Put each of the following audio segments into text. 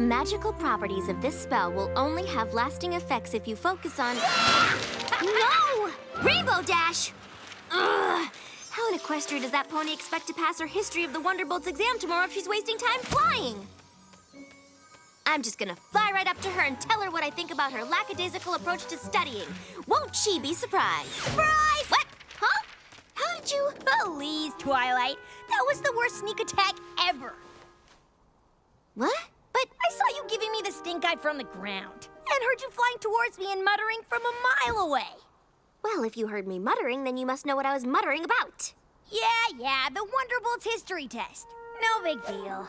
magical properties of this spell will only have lasting effects if you focus on... No! Rainbow Dash! Ugh! How in Equestria does that pony expect to pass her History of the Wonderbolts exam tomorrow if she's wasting time flying? I'm just gonna fly right up to her and tell her what I think about her lackadaisical approach to studying. Won't she be surprised? Surprise! What? Huh? How did you... Please, Twilight. That was the worst sneak attack ever. What? But I saw you giving me the stink eye from the ground. And heard you flying towards me and muttering from a mile away. Well, if you heard me muttering, then you must know what I was muttering about. Yeah, the Wonderbolts history test. No big deal.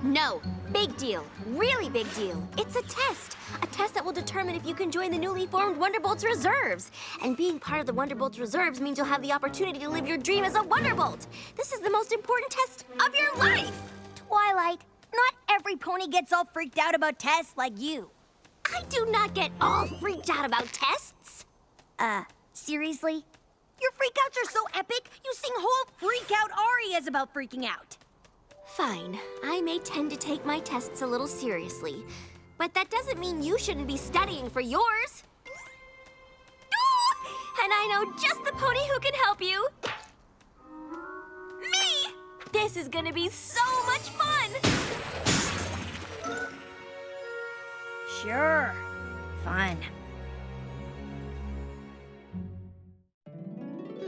No, big deal. Really big deal. It's a test. A test that will determine if you can join the newly formed Wonderbolts Reserves. And being part of the Wonderbolts Reserves means you'll have the opportunity to live your dream as a Wonderbolt. This is the most important test of your life. Twilight, not every pony gets all freaked out about tests like you. I do not get all freaked out about tests. Seriously? Your freakouts are so epic, you sing whole freak-out arias about freaking out. Fine. I may tend to take my tests a little seriously, but that doesn't mean you shouldn't be studying for yours. Ooh! And I know just the pony who can help you. Me! This is gonna be so much fun! Sure. Fun.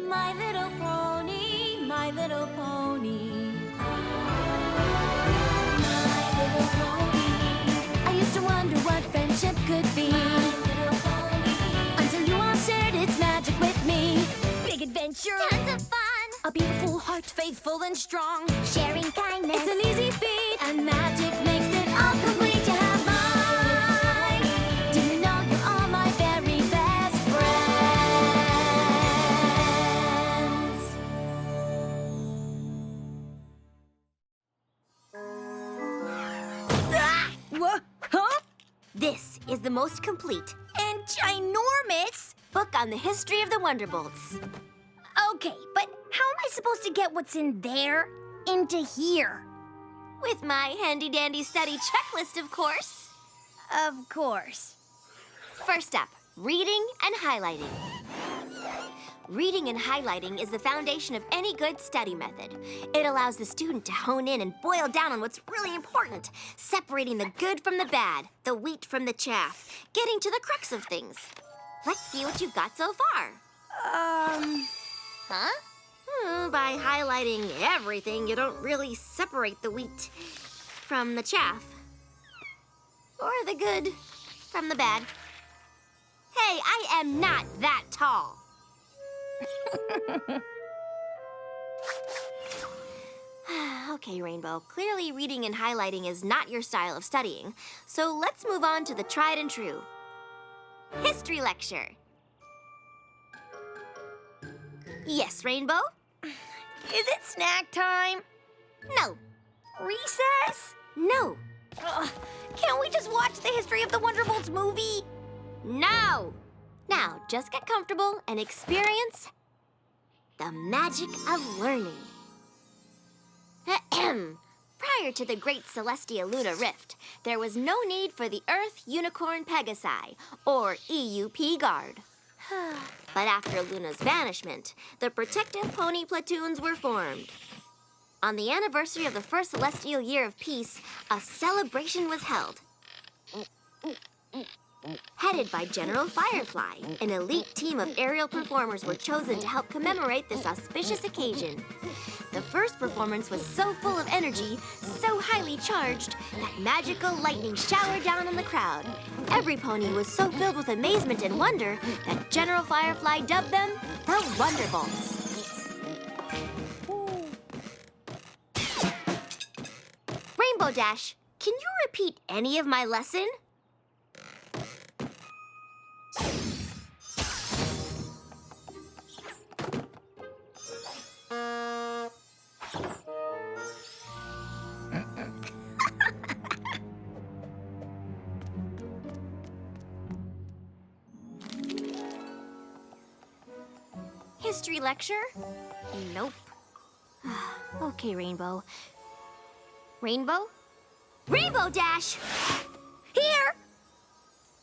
My little pony, my little pony. My little pony. I used to wonder what friendship could be. My little pony. Until you all shared its magic with me. Big adventure. Tons of fun. A beautiful heart, faithful and strong. Sharing kindness. It's an easy feat. And magic makes it all complete. You have mine. Do you know you're all my very best friends. What? Huh? This is the most complete And ginormous? book on the history of the Wonderbolts. Okay, but how am I supposed to get what's in there into here? With my handy-dandy study checklist, of course. Of course. First up, reading and highlighting. Reading and highlighting is the foundation of any good study method. It allows the student to hone in and boil down on what's really important, separating the good from the bad, the wheat from the chaff, getting to the crux of things. Let's see what you've got so far. Huh? By highlighting everything, you don't really separate the wheat from the chaff. Or the good from the bad. Hey, I am not that tall. Okay, Rainbow. Clearly reading and highlighting is not your style of studying. So let's move on to the tried and true. History lecture. Yes, Rainbow? Is it snack time? No. Recess? No. Ugh, can't we just watch the History of the Wonderbolts movie? No. Now, just get comfortable and experience the magic of learning. Ahem. Prior to the Great Celestia Lunar Rift, there was no need for the Earth Unicorn Pegasi, or EUP Guard. But after Luna's vanishment, the protective pony platoons were formed. On the anniversary of the first celestial year of peace, a celebration was held. Headed by General Firefly, an elite team of aerial performers were chosen to help commemorate this auspicious occasion. The first performance was so full of energy, so highly charged, that magical lightning showered down on the crowd. Every pony was so filled with amazement and wonder that General Firefly dubbed them the Wonderbolts. Rainbow Dash, can you repeat any of my lesson? History lecture? Nope. Okay, Rainbow. Rainbow? Rainbow Dash! Here!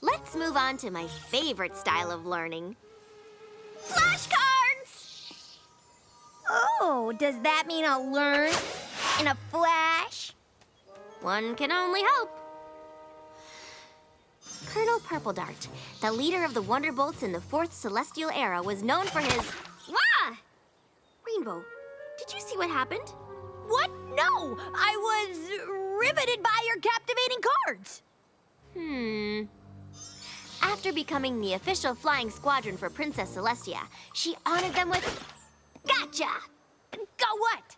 Let's move on to my favorite style of learning. Flashcards! Oh, does that mean I'll learn in a flash? One can only hope. Colonel Purple Dart, the leader of the Wonderbolts in the 4th Celestial Era, was known for his... Wah! Rainbow, did you see what happened? What? No! I was riveted by your captivating cards. After becoming the official flying squadron for Princess Celestia, she honored them with... Gotcha! Got what?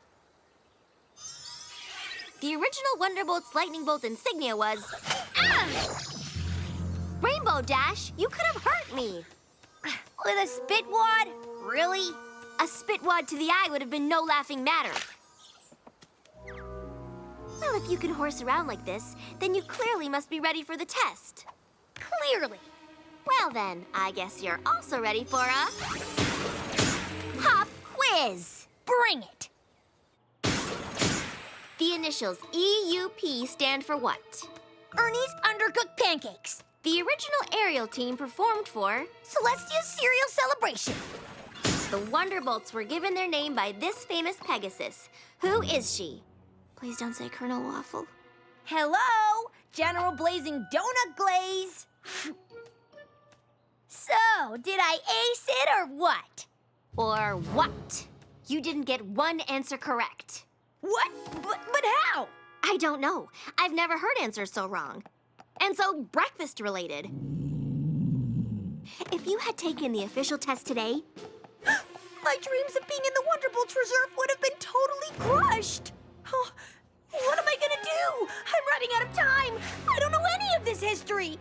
The original Wonderbolt's lightning bolt insignia was... Ah! Rainbow Dash, you could have hurt me. With a spit wad? Really? A spit wad to the eye would have been no laughing matter. Well, if you can horse around like this, then you clearly must be ready for the test. Clearly. Well then, I guess you're also ready for a... pop quiz. Bring it. The initials EUP stand for what? Ernie's Undercooked Pancakes. The original aerial team performed for... Celestia's Cereal Celebration. The Wonderbolts were given their name by this famous Pegasus. Who is she? Please don't say Colonel Waffle. Hello, General Blazing Donut Glaze. So, did I ace it or what? Or what? You didn't get one answer correct. What? But how? I don't know. I've never heard answers so wrong. And so breakfast related. If you had taken the official test today... My dreams of being in the Wonderbolts Reserve would have been totally crushed. Oh, what am I gonna do? I'm running out of time. I don't know any of this history.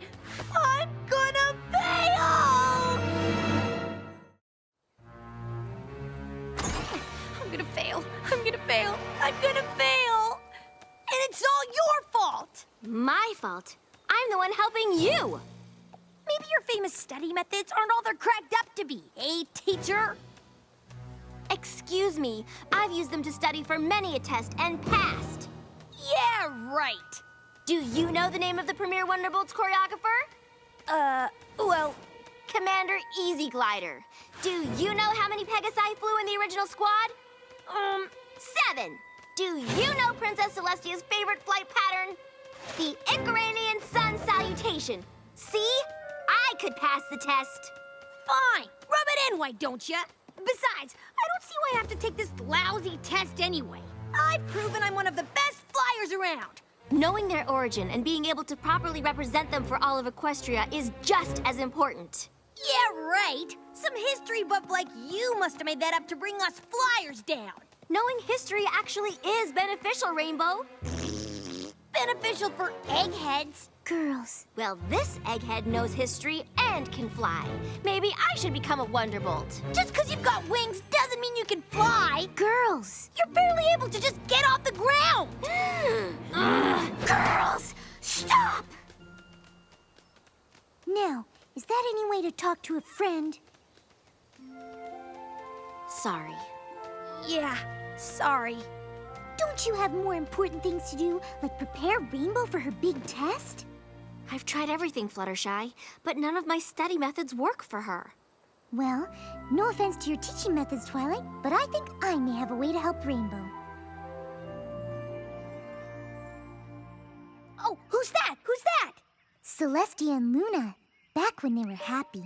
I'm gonna fail! I'm gonna fail. I'm gonna fail. I'm gonna fail. And it's all your fault. My fault? I'm the one helping you. Maybe your famous study methods aren't all they're cracked up to be, eh, teacher? Excuse me, I've used them to study for many a test and passed. Yeah, right. Do you know the name of the premier Wonderbolts choreographer? Well... Commander Easy Glider. Do you know how many Pegasi flew in the original squad? 7. Do you know Princess Celestia's favorite flight pattern? The Icarian sun salutation. See? I could pass the test. Fine. Rub it in, why don't you? Besides, I don't see why I have to take this lousy test anyway. I've proven I'm one of the best flyers around. Knowing their origin and being able to properly represent them for all of Equestria is just as important. Yeah, right. Some history buff like you must have made that up to bring us flyers down. Knowing history actually is beneficial, Rainbow. Beneficial for eggheads. Girls. Well, this egghead knows history and can fly. Maybe I should become a Wonderbolt. Just because you've got wings doesn't mean you can fly. Girls. You're barely able to just get off the ground. Girls, stop! Now, is that any way to talk to a friend? Sorry. Yeah, sorry. Don't you have more important things to do, like prepare Rainbow for her big test? I've tried everything, Fluttershy, but none of my study methods work for her. Well, no offense to your teaching methods, Twilight, but I think I may have a way to help Rainbow. Oh, who's that? Who's that? Celestia and Luna, back when they were happy.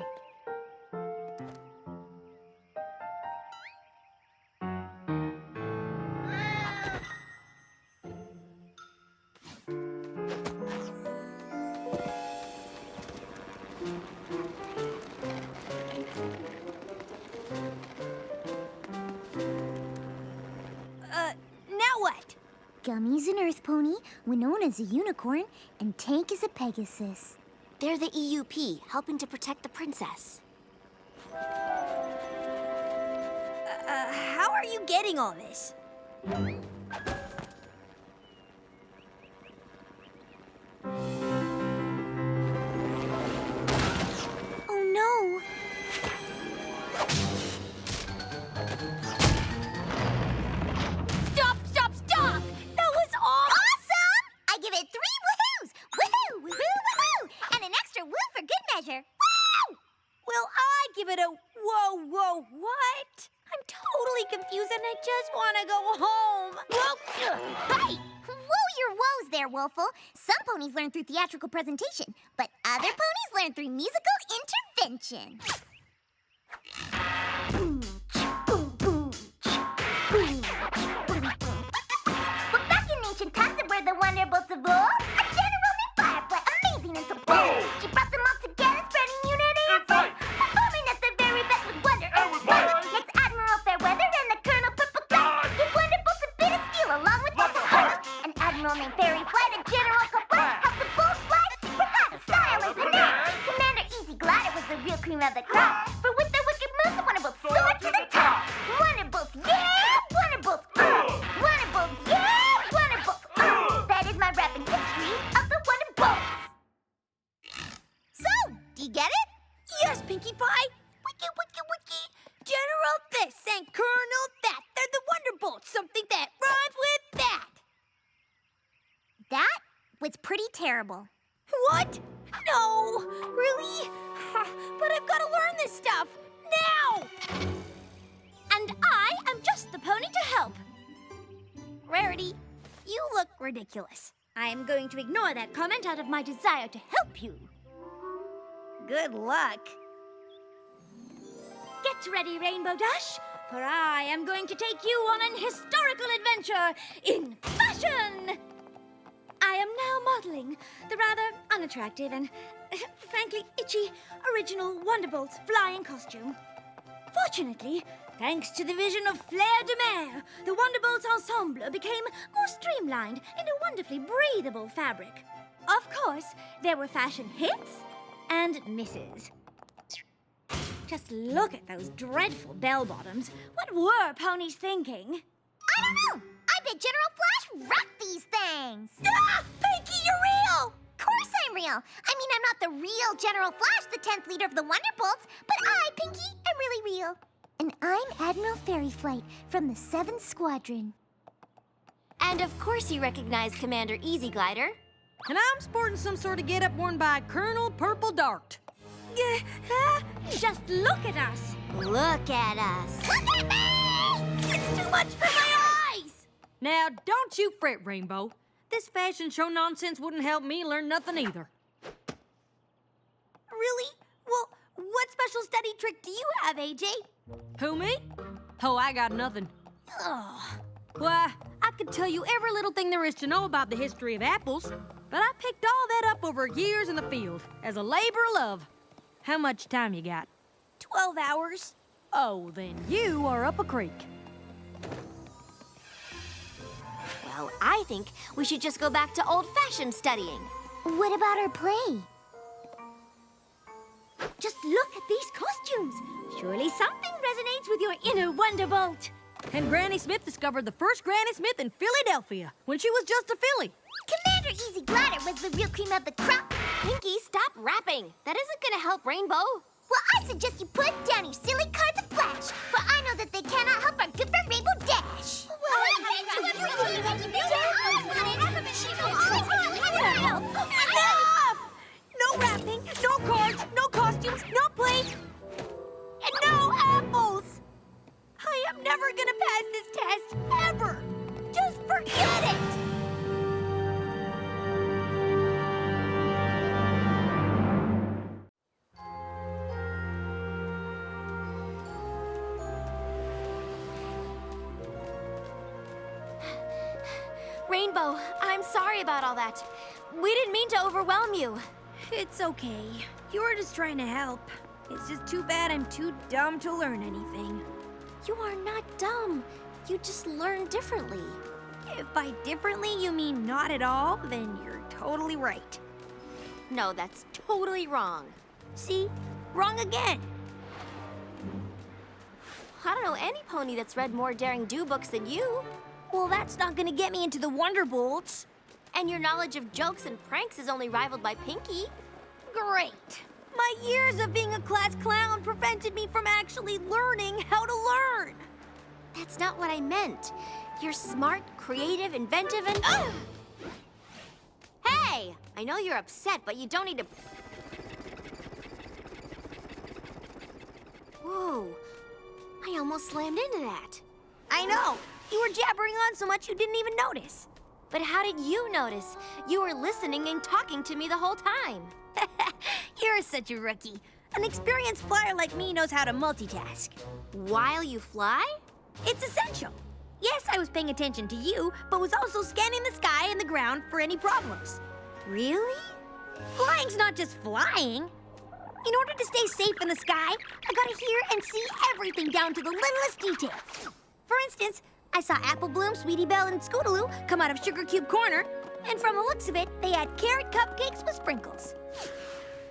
Now what? Gummy's an earth pony, Winona's a unicorn, and Tank is a Pegasus. They're the EUP, helping to protect the princess. How are you getting all this? Oh no! Stop! Stop! Stop! That was awesome! I give it 3 just want to go home. Hey! Whoa your woes there, Wolfle. Some ponies learn through theatrical presentation, but other ponies learn through musical intervention. Well, back in ancient times, there were the wonderbolts of old. A general named Firefly, amazing and so bold. She brought them all together, spreading unity and fight, performing at their very best with wonder and might. Next, Admiral Fairweather and the Colonel Purple Kite give wonderbolts a bit of steel along with lots of heart. An admiral named Fairy Flight and General Kaput helped the bolts fly super high style and panache. Commander Easy Glider was the real cream of the crop, for with their wicked moves, the wonderbolts soared to the top. Wonderbolts, yeah! Wonderbolts, Wonderbolts, yeah! Wonderbolts, That is my rapping history of the Wonderbolts. So, do you get it? Yes, Pinkie Pie. Wiki, wiki, wiki. General this and Colonel that. They're the Wonderbolts. Something that rhymes with that. That was pretty terrible. What? No, really? But I've got to learn this stuff now. And I am just the pony to help. Rarity, you look ridiculous. I am going to ignore that comment out of my desire to help you. Good luck. Get ready, Rainbow Dash, for I am going to take you on an historical adventure in fashion. I am now modeling the rather unattractive and, frankly, itchy original Wonderbolts flying costume. Fortunately, thanks to the vision of Flair de Mer, the Wonderbolts ensemble became more streamlined in a wonderfully breathable fabric. Of course, there were fashion hits and misses. Just look at those dreadful bell-bottoms. What were ponies thinking? I don't know. I bet General Flash rocked these things. Ah! Pinkie, you're real! Of course I'm real. I mean, I'm not the real General Flash, the 10th leader of the Wonderbolts, but I, Pinkie, am really real. And I'm Admiral Fairy Flight from the 7th Squadron. And of course you recognize Commander Easy Glider. And I'm sporting some sort of get-up worn by Colonel Purple Dart. Just look at us. Look at us. Look at me! It's too much for my eyes. Now, don't you fret, Rainbow. This fashion show nonsense wouldn't help me learn nothing either. Really? Well, what special study trick do you have, AJ? Who, me? Oh, I got nothing. Ugh. Why, I could tell you every little thing there is to know about the history of apples, but I picked all that up over years in the field as a labor of love. How much time you got? 12 hours. Oh, then you are up a creek. Well, I think we should just go back to old-fashioned studying. What about our play? Just look at these costumes. Surely something resonates with your inner Wonderbolt. And Granny Smith discovered the first Granny Smith in Philadelphia when she was just a filly. Commander Easy Glider was the real cream of the crop. Pinkie, stop rapping. That isn't gonna help Rainbow. Well, I suggest you put down your silly cards of flash, for I know that they cannot help our good friend Rainbow Dash. Enough! No rapping, no cards, no costumes, no play, and no apples. I am never gonna pass this test, ever. Just forget it. Rainbow, I'm sorry about all that. We didn't mean to overwhelm you. It's okay. You were just trying to help. It's just too bad I'm too dumb to learn anything. You are not dumb. You just learn differently. If by differently you mean not at all, then you're totally right. No, that's totally wrong. See? Wrong again. I don't know any pony that's read more Daring Do books than you. Well, that's not gonna get me into the Wonderbolts. And your knowledge of jokes and pranks is only rivaled by Pinkie. Great. My years of being a class clown prevented me from actually learning how to learn. That's not what I meant. You're smart, creative, inventive, and... Hey! I know you're upset, but you don't need to... Whoa. I almost slammed into that. I know. You were jabbering on so much you didn't even notice. But how did you notice? You were listening and talking to me the whole time. You're such a rookie. An experienced flyer like me knows how to multitask. While you fly? It's essential. Yes, I was paying attention to you, but was also scanning the sky and the ground for any problems. Really? Flying's not just flying. In order to stay safe in the sky, I gotta hear and see everything down to the littlest detail. For instance, I saw Apple Bloom, Sweetie Belle, and Scootaloo come out of Sugar Cube Corner, and from the looks of it, they had carrot cupcakes with sprinkles.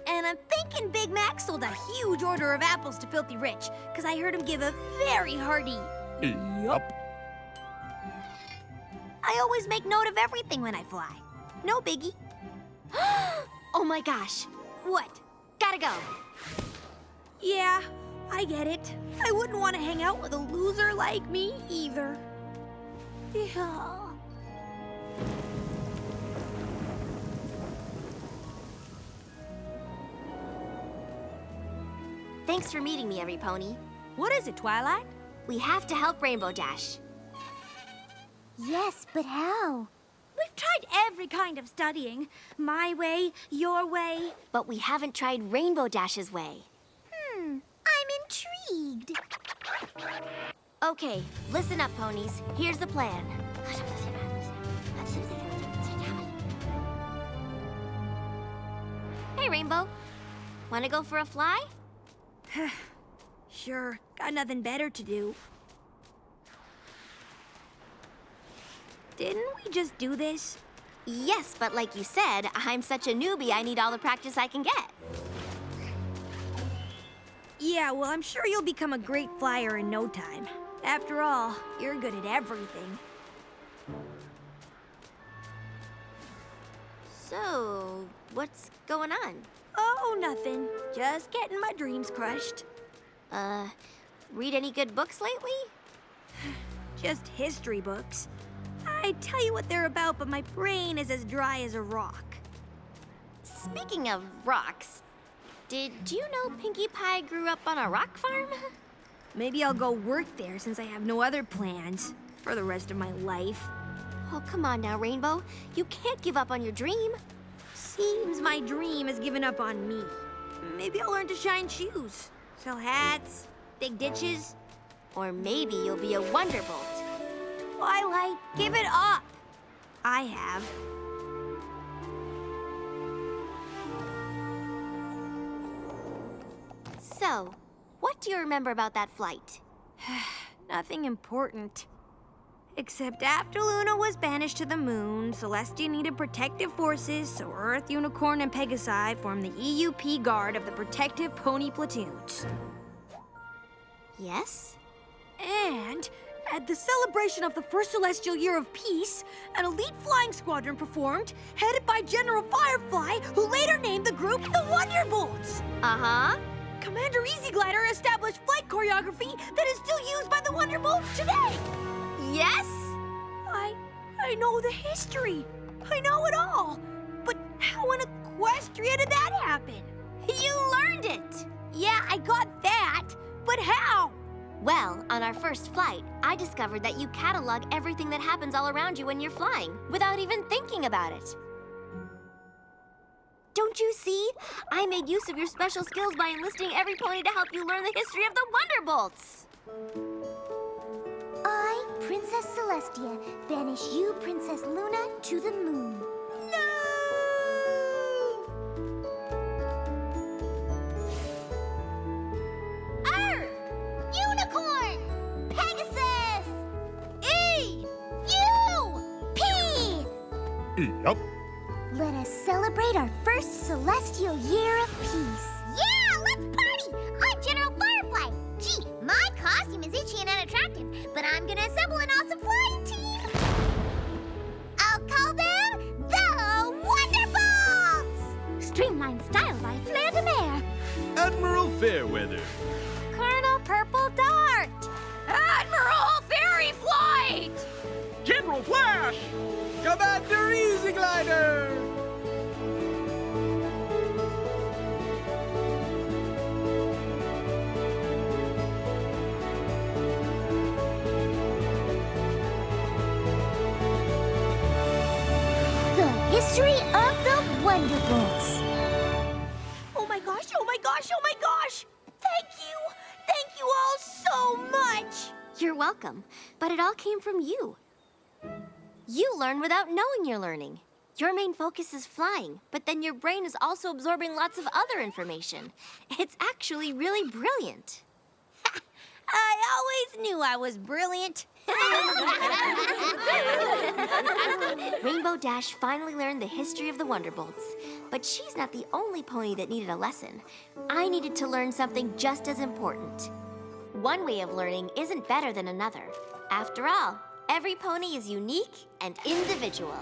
And I'm thinking Big Mac sold a huge order of apples to Filthy Rich, because I heard him give a very hearty yup. I always make note of everything when I fly. No biggie. Oh my gosh. What? Gotta go. Yeah, I get it. I wouldn't want to hang out with a loser like me either. Yeah. Thanks for meeting me, every pony. What is it, Twilight? We have to help Rainbow Dash. Yes, but how? We've tried every kind of studying. My way, your way. But we haven't tried Rainbow Dash's way. I'm intrigued. Okay, listen up, ponies. Here's the plan. Hey, Rainbow. Wanna go for a fly? Sure, got nothing better to do. Didn't we just do this? Yes, but like you said, I'm such a newbie, I need all the practice I can get. Yeah, well, I'm sure you'll become a great flyer in no time. After all, you're good at everything. So, what's going on? Oh, nothing. Just getting my dreams crushed. Read any good books lately? Just history books. I tell you what they're about, but my brain is as dry as a rock. Speaking of rocks, did you know Pinkie Pie grew up on a rock farm? Maybe I'll go work there since I have no other plans for the rest of my life. Oh, come on now, Rainbow. You can't give up on your dream. Seems my dream has given up on me. Maybe I'll learn to shine shoes, sell hats, dig ditches. Or maybe you'll be a Wonderbolt. Twilight, give it up. I have. So, what do you remember about that flight? Nothing important. Except after Luna was banished to the moon, Celestia needed protective forces, so Earth, Unicorn, and Pegasi formed the EUP Guard of the Protective Pony Platoons. Yes? And at the celebration of the first celestial year of peace, an elite flying squadron performed, headed by General Firefly, who later named the group the Wonderbolts. Uh-huh. Commander Easy Glider established flight choreography that is still used by the Wonderbolts today. Yes? I know the history. I know it all. But how in Equestria did that happen? You learned it! Yeah, I got that. But how? Well, on our first flight, I discovered that you catalog everything that happens all around you when you're flying, without even thinking about it. Don't you see? I made use of your special skills by enlisting every pony to help you learn the history of the Wonderbolts. I, Princess Celestia, banish you, Princess Luna, to the moon. Unicorn! Pegasus! E-U-P! Yup. Let us celebrate our first celestial year of peace. Yeah, let's party! I'm General Firefly. Gee, my costume is itchy and unattractive, but I'm gonna assemble an awesome flying team. I'll call them the Wonderbolts! Streamlined style by Flair de Mer. Admiral Fairweather. Colonel Purple Dart. Admiral Fairy Flight! General Flash. Commander Easy Glider. history of the Wonderbolts. Oh my gosh, oh my gosh, oh my gosh! Thank you! Thank you all so much! You're welcome, but it all came from you. You learn without knowing you're learning. Your main focus is flying, but then your brain is also absorbing lots of other information. It's actually really brilliant. I always knew I was brilliant. Rainbow Dash finally learned the history of the Wonderbolts, but she's not the only pony that needed a lesson. I needed to learn something just as important. One way of learning isn't better than another. After all, every pony is unique and individual.